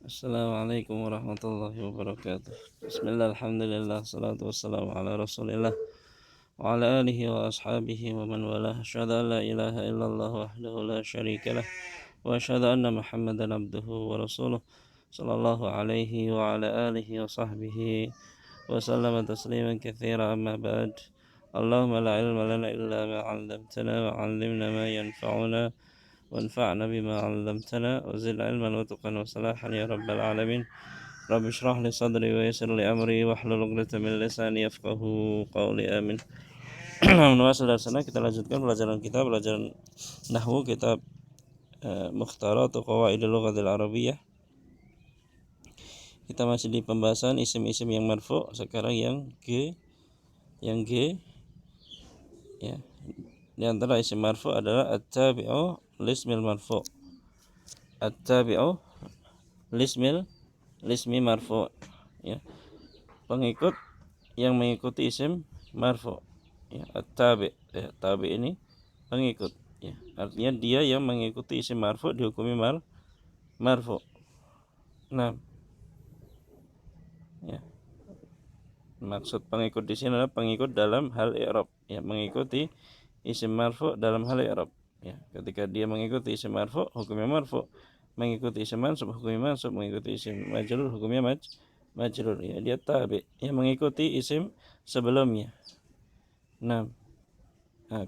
Assalamualaikum warahmatullahi wabarakatuh. Bismillah, alhamdulillah, salatu wassalamu ala rasulillah wa ala alihi wa ashabihi wa man walah. Asyhadu an la ilaha illallah wahdahu la syarika lah wa asyhadu anna muhammadan abduhu wa rasuluh sallallahu alaihi wa ala alihi wa sahbihi wa sallama tasliman katsira, amma ba'd. Allahumma la ilma lana illa ma 'allamtana wa 'allimna ma yanfa'una وانفعنا بما علمتنا وزد علما وتقا وصلاحا يا رب العالمين. رب اشرح لي صدري ويسر لي أمري واحلل عقدة من لساني yafqahu qawli, amin. Menulis dari sana kita lanjutkan pelajaran nahwu, kitab Mukhtarat Qawaidul Lughatil Arabiyyah. Kita masih di pembahasan isim-isim yang marfu. Sekarang yang G ya. Di antara isim marfu adalah at-tabi'u lismil marfu. At-tabi'u lismi marfu, ya. Pengikut yang mengikuti isim marfu, ya. At-tabi', ya. Tabi ini pengikut, ya. Artinya dia yang mengikuti isim marfu dihukumi marfu. Nah, ya. Maksud pengikut di sini adalah pengikut dalam hal i'rab, ya, mengikuti isim marfu dalam hal i'rab, ya. Ketika dia mengikuti isim marfu, hukumnya marfu. Mengikuti isim mansub, hukumnya mansub. Mengikuti isim majrur, hukumnya majrur, ya. Dia tabi, yang mengikuti isim sebelumnya. Nah,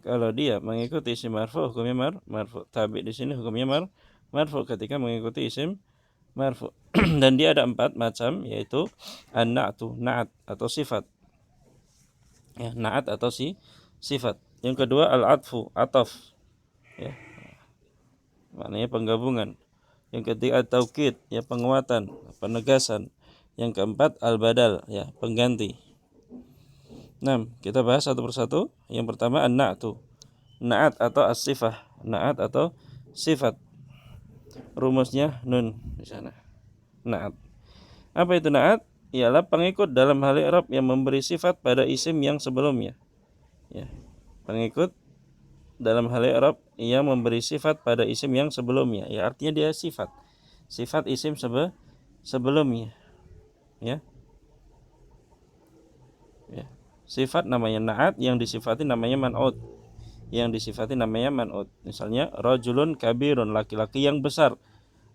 kalau dia mengikuti isim marfu, hukumnya marfu. Tabi di sini hukumnya marfu ketika mengikuti isim marfu. Dan dia ada 4 macam, yaitu an-na'tu, na'at atau sifat, ya, na'at atau sifat. Yang kedua al-atfu, ataf, ya, maknanya penggabungan. Yang ketiga at-taukid, ya, penguatan, penegasan. Yang keempat al-badal, ya, pengganti. Nah, kita bahas satu persatu. Yang pertama an-na'tu, na'at atau as-sifah, na'at atau sifat. Rumusnya nun di sana. Na'at. Apa itu na'at? Ialah pengikut dalam hal i'rab yang memberi sifat pada isim yang sebelumnya, ya. Pengikut dalam hal i'rab yang memberi sifat pada isim yang sebelumnya, ya, artinya dia sifat isim sebelumnya, ya. Ya. Sifat namanya na'at, yang disifati namanya man'ut. Misalnya rajulun kabirun, laki-laki yang besar.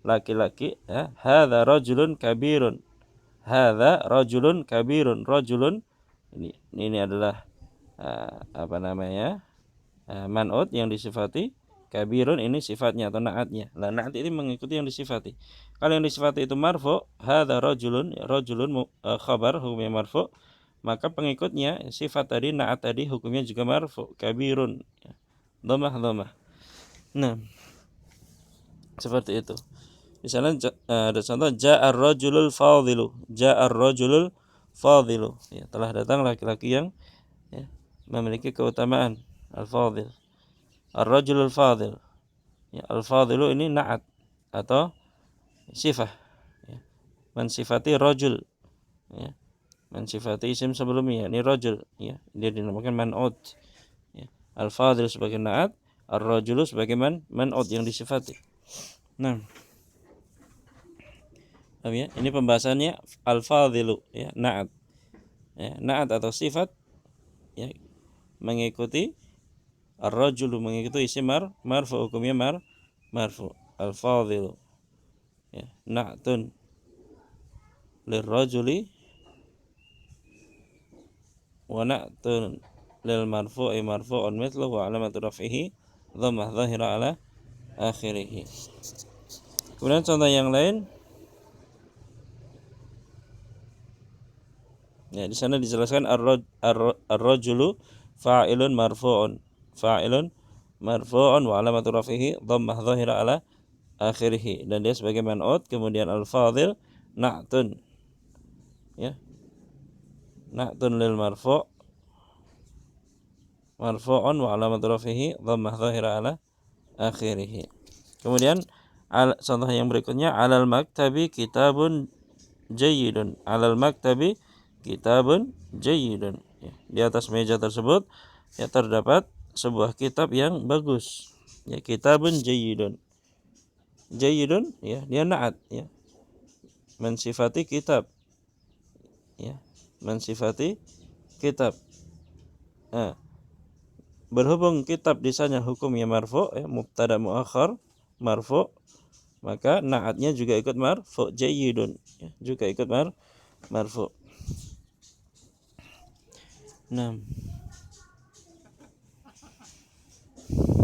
Laki-laki, ya, hadza rajulun kabirun. Hadza rajulun kabirun. Rajulun ini adalah man'ut yang disifati. Kabirun ini sifatnya atau na'atnya. Nah, na'at ini mengikuti yang disifati. Kalau yang disifati itu marfu, hadza rajulun, ya, rajulun khabar, hukumnya marfu, maka pengikutnya sifat tadi, na'at tadi, hukumnya juga marfu, kabirun, ya. Dhammah. Nah, seperti itu. Misalnya ada contoh ja'ar rajulul fadhilu. Ja'ar rajulul fadhilu, ya, telah datang laki-laki yang, ya, memiliki keutamaan, al-fadhil. Ar-rajulul fadhil, ya, al-fadhilu ini na'at atau sifah, ya, mensifati rajul, ya, mensifati isim sebelumnya, ini rajul, ya, dia dinamakan man'ut, ya. Al-fadhil sebagai na'at, ar-rajulu sebagai man'ut yang disifati. Nah, ya, ini pembahasannya al-fadhilu, ya, na'at, ya, na'at atau sifat, ya, mengikuti ar-rajulu, mengikuti isim marfu, hukumnya marfu. Al-fadhilu, ya, na'tun lirrajuli wa na'tun lil marfu'i marfu'un mithluhu wa alamatu raf'ihi dhammah dhahira ala akhirih. Kemudian contoh yang lain, ya, di sana dijelaskan ar-rajulu fa'ilun marfu'un wa alamatu raf'ihi dhammah dhahira ala akhirih, dan dia sebagai man'ut. Kemudian al-fadhil na'tun, ya, na'tun lil marfu'un wa alamatu raf'ihi dhammah dhahira ala akhirih. Kemudian contoh yang berikutnya alal maktabi kitabun jayyidun. Alal maktabi kitabun jayyidun, ya, di atas meja tersebut, ya, terdapat sebuah kitab yang bagus, ya, kitabun jayyidun. Jayyidun, ya, dia na'at, ya, mensifati kitab, ya, mensifati kitab. Nah, berhubung kitab di sana hukumnya marfu, ya, mubtada muakhar marfu, maka na'atnya juga ikut marfu, jayyidun, ya, juga ikut marfu. Nah,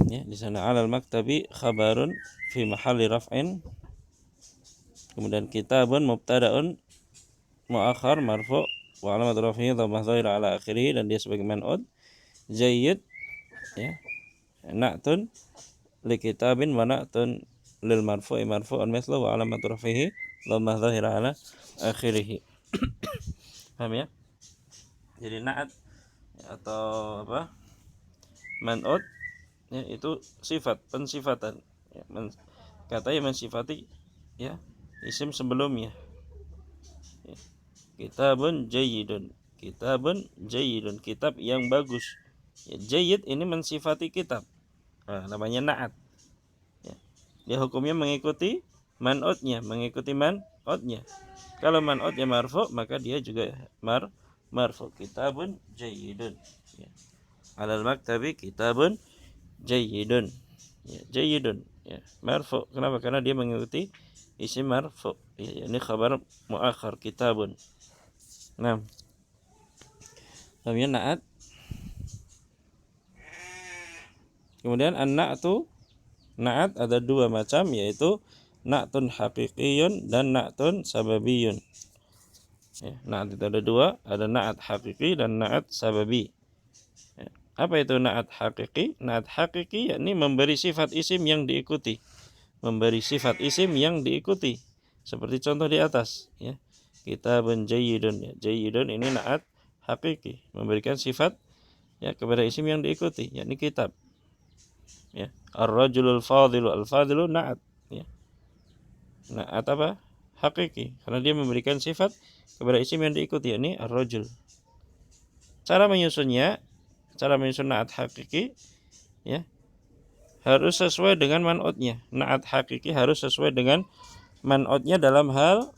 ya, di sana alal maktabi khabarun fi mahalli raf'in, kemudian kitabun mubtada'un muakhar marfu wa alamat rafihi dhammah dhahira ala akhirih, dan dia sebagai man'ud. Jayyid, ya, na'tun li kitabin wa na'tun lil marfu'i marfu'un mithlu wa alamat rafihi dhammah dhahira ala akhirih. Paham ya? Jadi na'at atau apa? Man'ud, ya, itu sifat, pensifatan, ya, katanya mensifati, ya, isim sebelumnya, ya. Kitabun jayyidun, kitabun jayyidun, kitab yang bagus, ya. Jayyid ini mensifati kitab, nah, namanya na'at, ya. Dia hukumnya mengikuti man'udnya, kalau man'udnya marfu maka dia juga marfu. Kitabun jayyidun, ya. Alal maktabi kitabun jayyidun, ya, jayyidun, ya, marfu. Kenapa? Karena dia mengikuti isim marfu, ya, ini khabar muakhar kitabun. Nah, namanya na'at. Kemudian an-na'tu, na'at ada dua macam, yaitu na'tun haqiqiyun dan na'tun sababiyun. Ya, na'at itu ada dua, ada na'at haqiqi dan na'at sababi. Ya, apa itu na'at haqiqi? Na'at haqiqi yakni memberi sifat isim yang diikuti. Memberi sifat isim yang diikuti. Seperti contoh di atas, ya. Kitabun jayyidun, ya. Jayyidun ini na'at haqiqi, memberikan sifat, ya, kepada isim yang diikuti, yakni kitab. Ya. Ar-rajulul fadilu, al-fadilu na'at, ya. Na'at apa? Haqiqi, karena dia memberikan sifat kepada isim yang diikuti, yakni ar-rajul. Cara menyusun na'at haqiqi, ya, harus sesuai dengan man'udnya. Na'at haqiqi harus sesuai dengan man'udnya dalam hal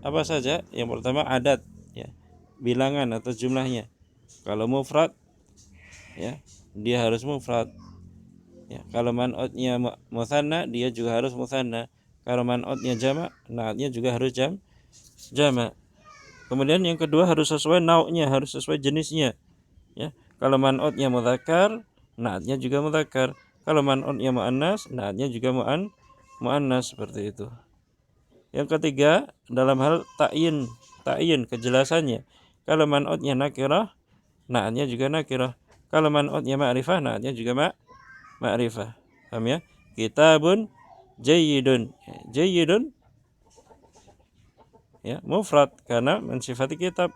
apa saja? Yang pertama adat, ya, bilangan atau jumlahnya. Kalau mufrad, ya, dia harus mufrad, ya. Kalau man'udnya mutsanna, dia juga harus mutsanna. Kalau man'udnya jama', na'atnya juga harus jama'. Kemudian yang kedua harus sesuai nau'nya, harus sesuai jenisnya, ya. Kalau man'udnya mudzakkar, na'atnya juga mudzakkar. Kalau man'udnya muannas, na'atnya juga muannas, seperti itu. Yang ketiga, dalam hal ta'yin kejelasannya. Kalau man'udnya nakirah, na'atnya juga nakirah. Kalau man'udnya ma'rifah, na'atnya juga ma'rifah. Paham ya? Kitabun jayyidun. Jayyidun, ya, mufrad karena mensifati kitab,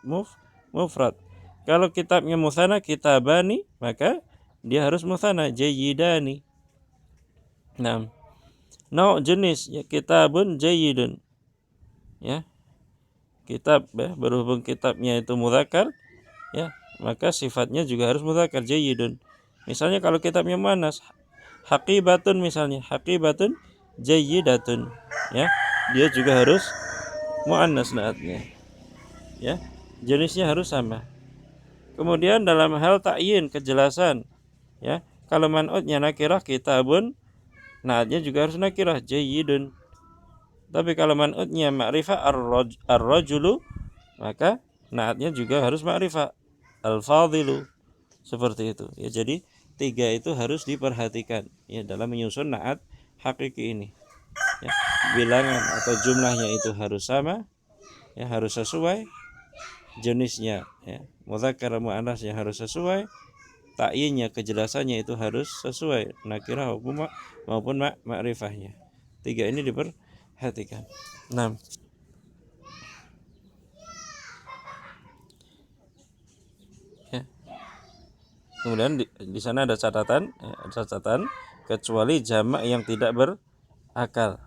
mufrad. Kalau kitabnya mutsanna, kitabani, maka dia harus mutsanna, jayyidani. Nah, jenis, ya, kitabun jayyidun, ya, kitab, ya, berhubung kitabnya itu mudzakkar, ya, maka sifatnya juga harus mudzakkar, jayyidun. Misalnya kalau kitabnya muannas, haqibatun misalnya, haqibatun jayyidatun, ya, dia juga harus muannas na'atnya, ya, jenisnya harus sama. Kemudian dalam hal ta'yin kejelasan, ya, kalau man'udnya nakirah, kitabun, na'atnya juga harus nakirah, jayyidun. Tapi kalau man'udnya ma'rifah, ar-rajulu, maka na'atnya juga harus ma'rifah, al-fadilu, seperti itu, ya. Jadi tiga itu harus diperhatikan, ya, dalam menyusun na'at hakiki ini, ya. Bilangan atau jumlahnya itu harus sama, ya, harus sesuai. Jenisnya, ya, mudzakkar muannasnya harus sesuai. Ta'yinnya, kejelasannya itu harus sesuai, nakirah maupun ma'rifahnya. Tiga ini diperhatikan. 6. Ya. Kemudian di sana ada catatan, ya, kecuali jamak yang tidak berakal,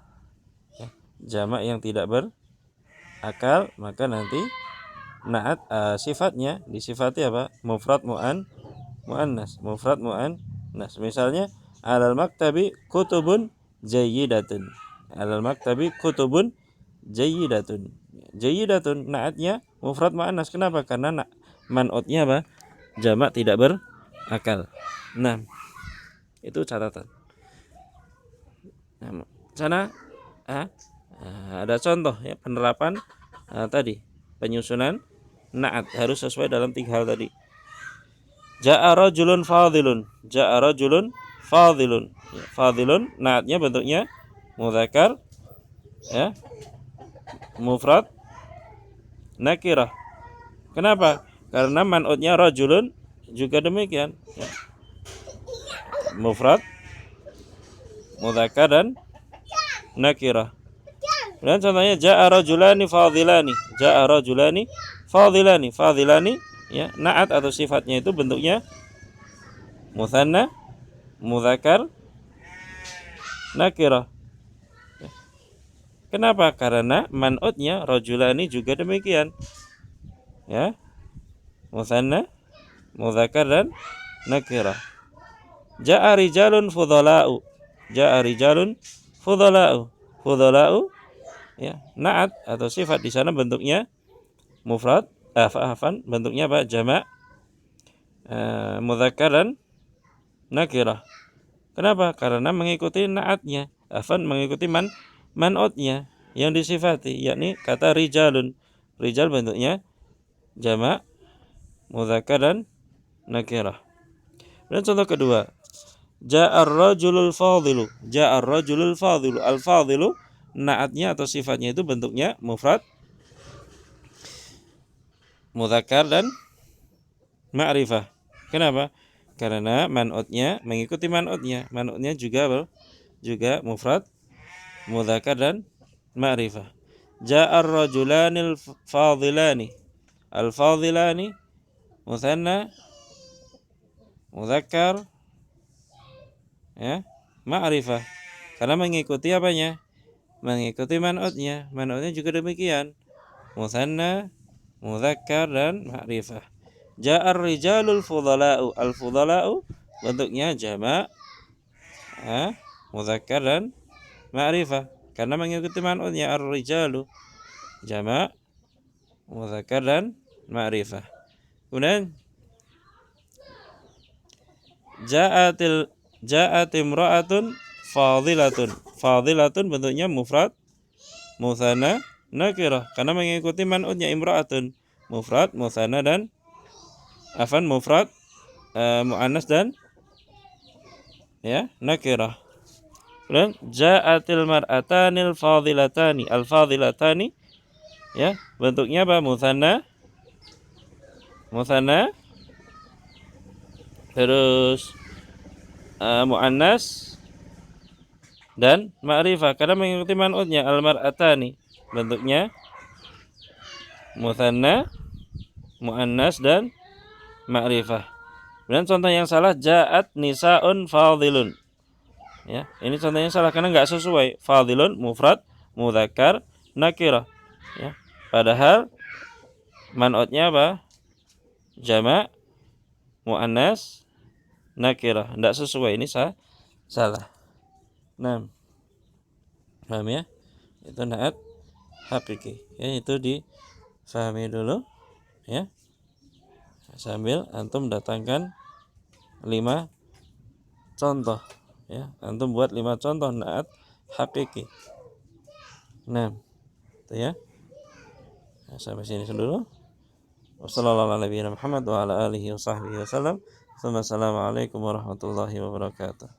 ya. Jamak yang tidak berakal, maka nanti na'at sifatnya disifati apa? Mufrad muannas, mufrad muannas. Misalnya alal maktabi kutubun jayyidatun. Alal maktabi kutubun Jayyidatun. Jayyidatun naatnya mufrad muannas. Kenapa? Karena man'utnya apa? Jamak tidak berakal. Nah, itu catatan. Nah, sana ada contoh ya penerapan tadi penyusunan naat harus sesuai dalam 3 hal tadi. Ja'a rajulun fadilun. Ja'a rajulun fadilun. Ya, fadilun naatnya bentuknya muzakkar ya. Mufrad nakirah. Kenapa? Karena man'utnya rajulun juga demikian ya. Mufrad muzakkar dan nakirah. Dan contohnya ja'a rajulani fadilani. Ja'a rajulani fadilani. Fadilani ya, naat atau sifatnya itu bentuknya mutsanna muzakkar nakirah. Kenapa? Karena man'utnya rajulani juga demikian. Ya. Mutsanna muzakkar dan nakirah. Ja'a rijalun fudhala'u. Ja'a rijalun fudhala'u. Fudhala'u ya, naat atau sifat di sana bentuknya mufrad, bentuknya apa? Jamak muzakkar dan nakirah. Kenapa? Karena mengikuti naatnya, mengikuti man'utnya yang disifati, yakni kata rijalun. Rijal bentuknya jamak muzakkar dan nakirah. Dan contoh kedua, ja'ar rajulul fadilu. Ja'ar rajulul fadilu. Al fadilu naatnya atau sifatnya itu bentuknya mufrad muzakkar dan ma'rifah. Kenapa? Karena man'utnya mengikuti man'utnya. Man'utnya juga mufrad muzakkar dan ma'rifah. Ja'ar rajulanil fadilani. Al fadilani mutsanna muzakkar ya, ma'rifah. Karena mengikuti apanya? Mengikuti man'utnya. Man'utnya juga demikian. Mutsanna muzakkar dan ma'rifah. Ja'ar rijalul fudhala'u. Al fudhala'u bentuknya jamak muzakkar dan ma'rifah. Karena mengikuti man'utnya ar-rijalu jamak muzakkar dan ma'rifah. Kemudian ja'at imra'atun fadilatun. Fadilatun bentuknya mufrad mutsanna nakirah. Karena mengikuti man'utnya imra'atun mufrad mutsanna dan mufrad muannas dan ya nakirah. Dan ja'atil mar'atanil fadilatani. Al fadilatani ya, bentuknya apa? Mutsanna terus muannas dan ma'rifah. Karena mengikuti man'utnya al mar'atani bentuknya mutsanna muannas dan ma'rifah. Dan contoh yang salah ja'at nisa'un fadilun. Ya, ini contohnya salah karena enggak sesuai. Fadilun mufrad muzakkar nakirah. Ya. Padahal man'utnya apa? Jamak muannas nakirah. Enggak sesuai, ini salah. Nah, paham ya? Itu naat hakiki. Ya, itu difahami dulu ya. Sambil antum datangkan 5 contoh ya. Antum buat 5 contoh naat hakiki. Nah, itu ya. Nah, sampai sini dulu. Wassalamualaikum warahmatullahi wabarakatuh.